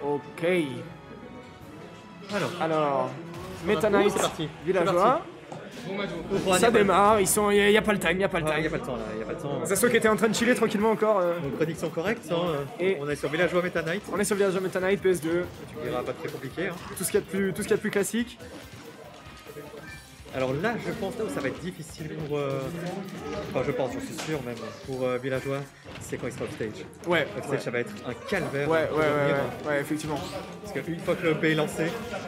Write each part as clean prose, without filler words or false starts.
Ok. Alors, Meta Knight, c'est parti. villageois. Ça démarre, il n'y a pas le time, il n'y a pas le time. Il n'y a pas le temps là, il n'y a pas le temps. Zasso qui était en train de chiller tranquillement encore. Donc prédiction correcte, hein. Et on est sur Villageois Meta Knight. On est sur villageois Meta Knight, PS2. Tu diras pas très compliqué. Hein. Tout ce qu'il y a de plus classique. Alors là, je pense là où ça va être difficile pour... Enfin, je pense, j'en suis sûr même, pour Villageois, c'est quand il sera off-stage. Ouais. Off-stage, ça va être un calvaire. Ouais, effectivement. Parce qu'une fois que le B est lancé,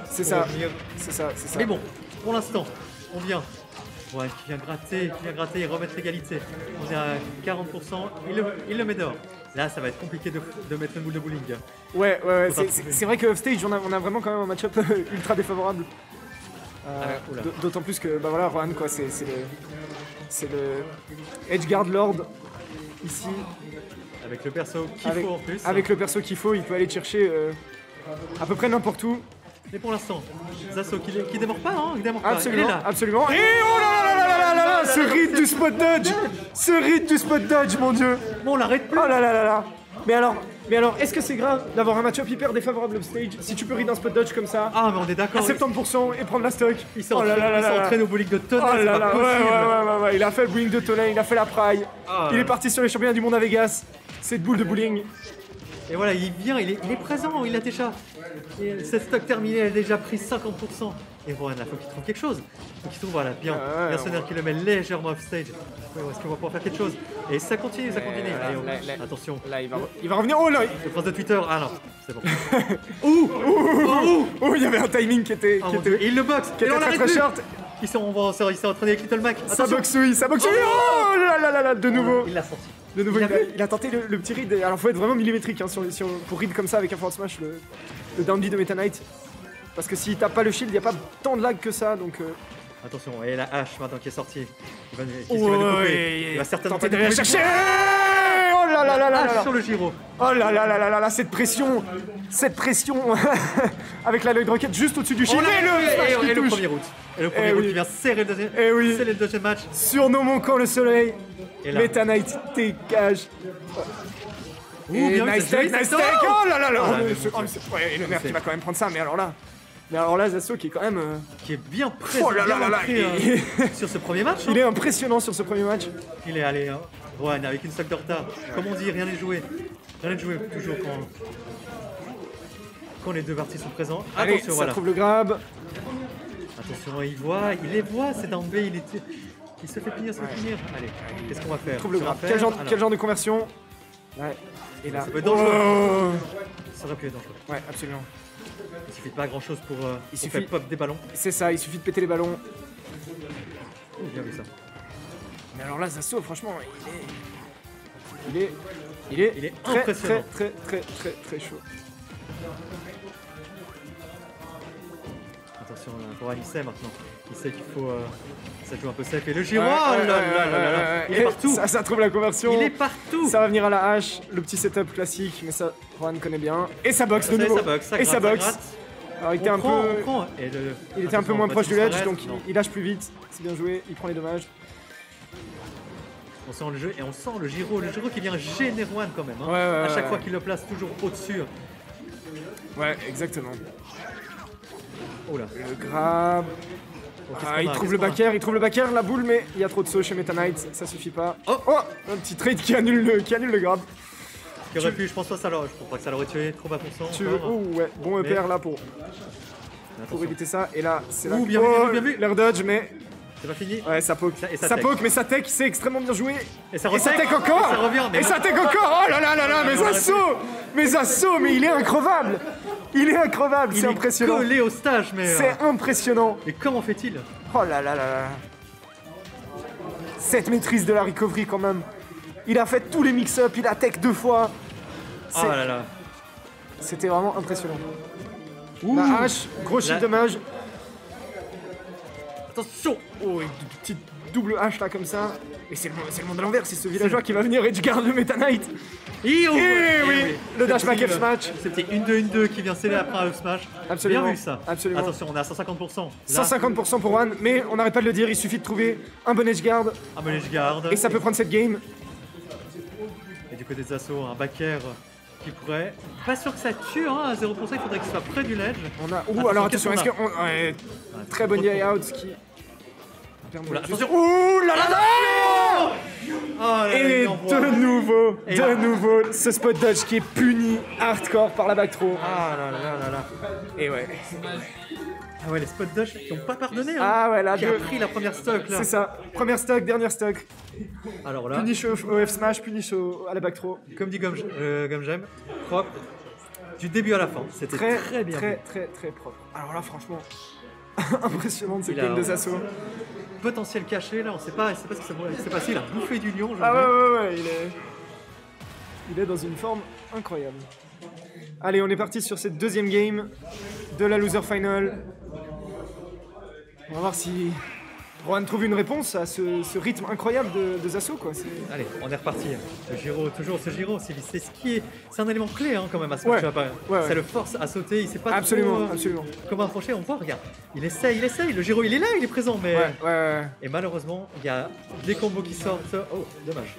c'est ça. Revenir... C'est ça. Mais bon, pour l'instant, on vient. Ouais, qui vient gratter et remettre l'égalité. On est à 40%, il le met dehors. Là, ça va être compliqué de mettre une boule de bowling. Ouais, c'est vrai que off-stage, on a vraiment quand même un match-up ultra défavorable. D'autant plus que, bah voilà, Rohan, quoi, c'est le Edgeguard Lord, ici. Avec le perso qu'il faut en plus. Avec le perso qu'il faut, il peut aller te chercher à peu près n'importe où. Mais pour l'instant, Zasso qui démarre pas, hein, il démarre pas. Absolument, il est là. Absolument. Et oh là là, ce rythme du spot dodge. Ce rythme du spot dodge, mon dieu. Bon, on l'arrête plus. Oh là là. Mais alors, est-ce que c'est grave d'avoir un match-up hyper défavorable upstage si tu peux read un spot dodge comme ça? Ah, mais on est d'accord. À 70% et prendre la stock. Il s'entraîne au bowling de tonnerre. Oh là là, ouais. Il a fait le bowling de tonnerre, il a fait la praille. Il est parti sur les championnats du monde à Vegas. Cette boule de bowling. Et voilà, il vient, il est présent, il a déjà. Cette stock terminée, elle a déjà pris 50%. Et voilà, il faut qu'il trouve quelque chose. Il faut qu'il trouve, voilà, bien sonnaire qui le met légèrement off stage. Est-ce qu'on va pouvoir faire quelque chose? Et ça continue. Allez, attention. Là, il va revenir. Oh là! Le phrase de Twitter, ah non, c'est bon. Ouh, il y avait un timing qui était. Et il le boxe. Qui était très short. Il s'est entraîné avec Little Mac. Ça boxouille. Oh là, de nouveau. Il l'a sorti. De nouveau, il a tenté le petit read. Alors, faut être vraiment millimétrique hein, pour read comme ça avec un forward smash le down B de Meta Knight. Parce que s'il tape pas le shield, il n'y a pas tant de lag que ça. Donc, attention, et la hache maintenant qui est sortie. Il va certainement tenter d'aller la chercher. Oh là là. Sur le gyro. Oh là là, cette pression avec la Lloyd Rocket juste au-dessus du shield. Et le premier route. Et le premier route qui vient serrer le deuxième match. Surnommons quand le soleil. Meta Knight dégage. Nice take. Oh là là. Le nerf qui va quand même prendre ça, mais alors là, Zasso qui est quand même... Qui est bien présent sur ce premier match. Il est impressionnant sur ce premier match. Il est allé, hein. Rohan avec une stock de retard. Comme on dit, rien n'est joué. Rien n'est joué toujours quand les deux parties sont présents. Allez, attention, ça trouve le grab. Attention, il les voit, c'est down B, il se fait finir. Allez, qu'est-ce qu'on va faire? Trouve le grab. Quel genre de conversion? Ouais, et là... Ça peut être dangereux. Ça aurait pu être dangereux. Ouais, absolument. Il suffit de pas grand chose pour faire pop des ballons. C'est ça, il suffit de péter les ballons. Oh, bien vu ça. Mais alors là, Zasso, franchement, il est impressionnant. Très chaud. Attention, pour il sait maintenant. Il sait qu'il faut ça joue un peu safe. Et le gyro, là. Il est partout. Ça trouve la conversion. Il est partout. Ça va venir à la hache, le petit setup classique, mais ça, Rohan connaît bien. Et ça boxe de nouveau. Ça boxe. Alors il était un peu moins proche du ledge, donc il lâche plus vite. C'est bien joué, il prend les dommages. On sent le jeu et on sent le gyro qui vient gêner Rohan quand même. Hein. À chaque fois qu'il le place toujours au-dessus. Ouais, exactement. Oh là. Le grab. Il trouve le back air, la boule, mais il y a trop de sauts chez Meta Knight, ça suffit pas. Oh, un petit trade qui annule le grab. Qui aurait pu, je pense pas que ça l'aurait tué, trop bas pourcent. Ouais, bon EPR là pour éviter ça. Et là, c'est là. Bien vu. L'air dodge, mais. C'est pas fini. Ouais, ça poke. Ça poke, mais sa tech, c'est extrêmement bien joué. Et ça tech encore. Et ça tech encore. Oh là là, mais Zasso, mais il est increvable. C'est impressionnant. Il est collé au stage, mais... C'est impressionnant. Mais comment fait-il? Oh là là. Cette maîtrise de la recovery quand même. Il a fait tous les mix-up, il a tech 2 fois. Oh là là. C'était vraiment impressionnant. La hache, gros shield dommage. Attention. Oh, une petite double hache là comme ça. Et c'est le monde à l'envers, c'est ce villageois qui va venir edgeguard le Meta Knight. Oui, le dash back F smash. C'était une 2 qui vient sceller après un F smash. Absolument. Bien vu ça. Absolument. Attention, on est à 150%. 150% pour One, mais on n'arrête pas de le dire, il suffit de trouver un bon edgeguard. Un bon edgeguard. Et ça peut prendre cette game. Et du côté des assauts, un back air qui pourrait... Pas sûr que ça tue, hein, à 0%, il faudrait qu'il soit près du ledge. On a... Ouh, alors attention, est-ce que... Ouais, très bonne DI out qui... Attention. Ouh là là là. Oh, et de nouveau, ce spot dodge qui est puni hardcore par la back throw. Ah là là là là. Et ouais. Ah ouais, les spot dodge qui n'ont pas pardonné, hein. Ah ouais, là, qui a pris la première stock, là. C'est ça, première stock, dernière stock. Alors là... Punish au F smash, punish à la back throw. Comme dit Gumjam, propre, du début à la fin. C'était très bien. Très propre. Alors là, franchement, impressionnant de cette game de Zaso. Potentiel caché, là, on sait pas ce que c'est passé, il a bouffé du lion. Ah ouais, il est dans une forme incroyable. Allez, on est parti sur cette deuxième game de la loser final. On va voir si Rohan trouve une réponse à ce rythme incroyable de Zaso, quoi. Allez, on est reparti. Le gyro, toujours ce gyro, c'est un élément clé, hein, quand même à ce match. Ça le force à sauter, il sait pas absolument. comment approcher. On voit, regarde, il essaye. Le gyro, il est là, il est présent, mais... Ouais. Et malheureusement, il y a des combos qui sortent. Oh, dommage.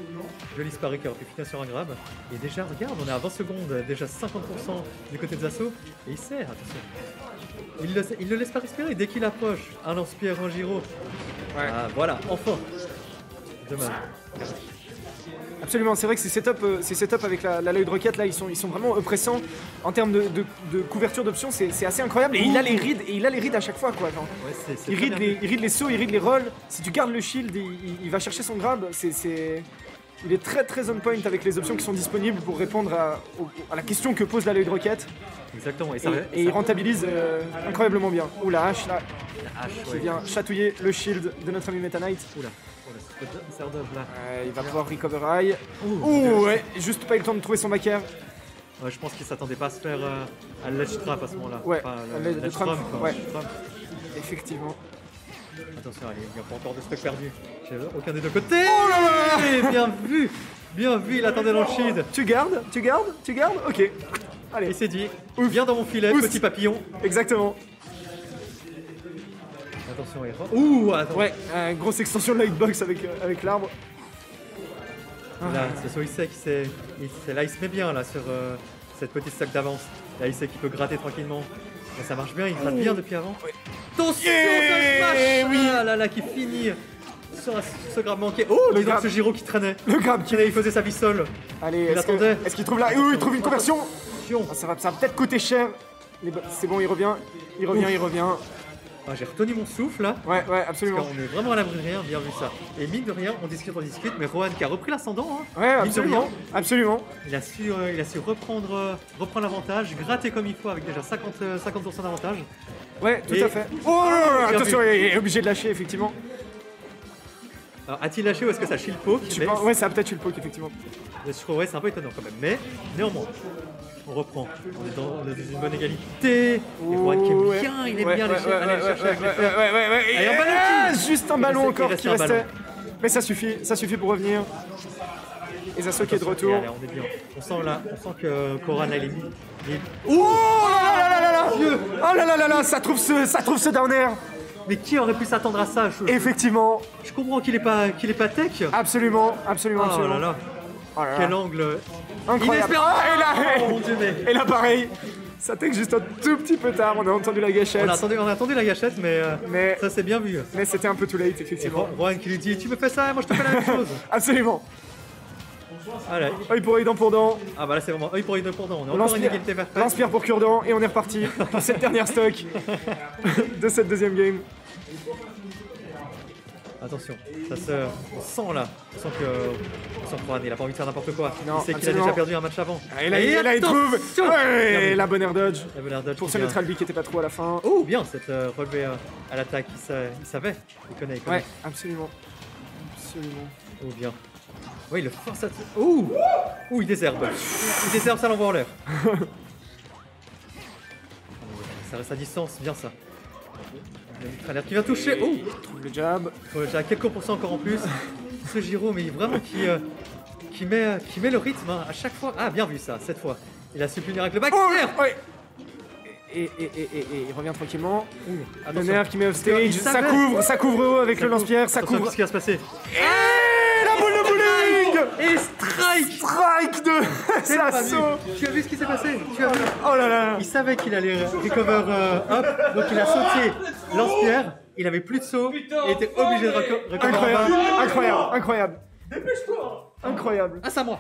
Joli sparry qui aurait pu finir sur un grab. Et déjà, regarde, on est à 20 secondes, déjà 50% du côté de Zaso. Et il sert, attention. Il le laisse pas respirer dès qu'il approche. Un lance-pierre, un gyro. Ouais. Ah, voilà, enfin. Dommage. Absolument, c'est vrai que ces setups avec la Lloyd Rocket là, ils sont vraiment oppressants en termes de couverture d'options, c'est assez incroyable. Et il a les rides à chaque fois, quoi. Genre. Ouais, il ride les sauts, il ride les rolls. Si tu gardes le shield, il va chercher son grab. Il est très on point avec les options qui sont disponibles pour répondre à la question que pose la Lloyd Rocket. Exactement. Et il rentabilise incroyablement bien. Ouh, la hache là. Qui ouais. vient chatouiller le shield de notre ami Meta Knight. Oula, là. Il va pouvoir recover high. Ouh, ouais, juste pas eu le temps de trouver son back air. Ouais, je pense qu'il s'attendait pas à se faire à ledge trap à ce moment-là. Ouais, enfin, le trump, ouais. Trump. Effectivement. Attention, allez, il n'y a pas encore de stock perdu. J'ai aucun des deux côtés. Oh là là, bien vu, il attendait dans le shield. Tu gardes, ok. Allez. Il s'est dit, viens dans mon filet, petit papillon. Exactement. Attention, erreur. Ouh, attends. Ouais, grosse extension de la hitbox avec l'arbre. Là, c'est so, il sait là, il se met bien là sur cette petite stock d'avance. Là, il sait qu'il peut gratter tranquillement. Là, ça marche bien, il gratte bien depuis avant. Ouais. Attention, smash là, qui finit sur ce grab manqué. Oh, le grab, ce gyro qui traînait. Le grab qui il faisait sa vie seule. Allez, est-ce qu'il trouve là? Oui, il trouve une conversion. Ça va peut-être coûter cher. C'est bon, il revient. Ah, j'ai retenu mon souffle là. Ouais, absolument. Parce qu'on est vraiment à l'abri de rien, bien vu ça. Et mine de rien, on discute, mais Rohan qui a repris l'ascendant. Hein. Ouais, absolument. Il a su reprendre l'avantage, gratter comme il faut avec déjà 50% d'avantage. Ouais, tout à fait. Oh, attention, il est obligé de lâcher, effectivement. Alors, a-t-il lâché ou est-ce que ça shield poke? Ouais, ça a peut-être shield poke, effectivement. Je trouve, ouais, c'est un peu étonnant quand même. Mais néanmoins, on reprend. On est dans une bonne égalité. Et Rohan qui est bien, il est bien allé chercher avec les fleurs. Ouais. Et un ballon juste un ballon encore qui restait. Mais ça suffit pour revenir. Et Zaso qui est de retour. Allez, on est bien. On sent que Koran là, il est mis. Oh là là, ça trouve ce down air. Mais qui aurait pu s'attendre à ça? Effectivement. Je comprends qu'il est pas tech. Absolument. Oh là là. Quel angle incroyable. Et là pareil, ça tech juste un tout petit peu tard, on a entendu la gâchette. On a entendu la gâchette, mais ça c'est bien vu. Mais c'était un peu too late, effectivement. Rohan qui lui dit, tu me fais ça, moi je te fais la même chose. Absolument. Allez. Œil pour œil, dent pour dent. Ah bah là c'est vraiment œil pour œil, dent pour dent. On est encore une égalité parfaite. Lance-pierre pour cure-dent et on est reparti pour cette dernière stock de cette deuxième game. Attention, on sent là, on sent que Rohan il a pas envie de faire n'importe quoi. Non, il sait qu'il a déjà perdu un match avant. Et là il trouve la bonne air dodge. Pour ce neutral B qui était pas trop à la fin. Oh bien cette relevée à l'attaque, il savait, il connaît. Ouais, absolument. Oh bien. Oui, il le force à... Ouh, il désherbe. Ça l'envoie en l'air. Ça reste à distance, bien ça. Le trailer qui vient toucher. Oh, trouve le jab. J'ai à quelques pourcents encore en plus. Ce gyro, mais vraiment qui met le rythme hein, à chaque fois. Ah, bien vu ça, cette fois. Il a su punir avec le back. Ouais. Et il revient tranquillement. Le nerf qui met off stage. Ça couvre haut avec le lance-pierre. Ça couvre. Ce qui va se passer. Et la boule de bowling. Et Et strike. Strike de Sasso. Tu as vu ce qui s'est passé? Tu as vu? Oh là là. Il savait qu'il allait recover up, donc il a sauté lance-pierre. Il avait plus de saut, il était obligé de recover. Incroyable, incroyable, incroyable. Dépêche-toi. Incroyable. Ah, c'est à moi.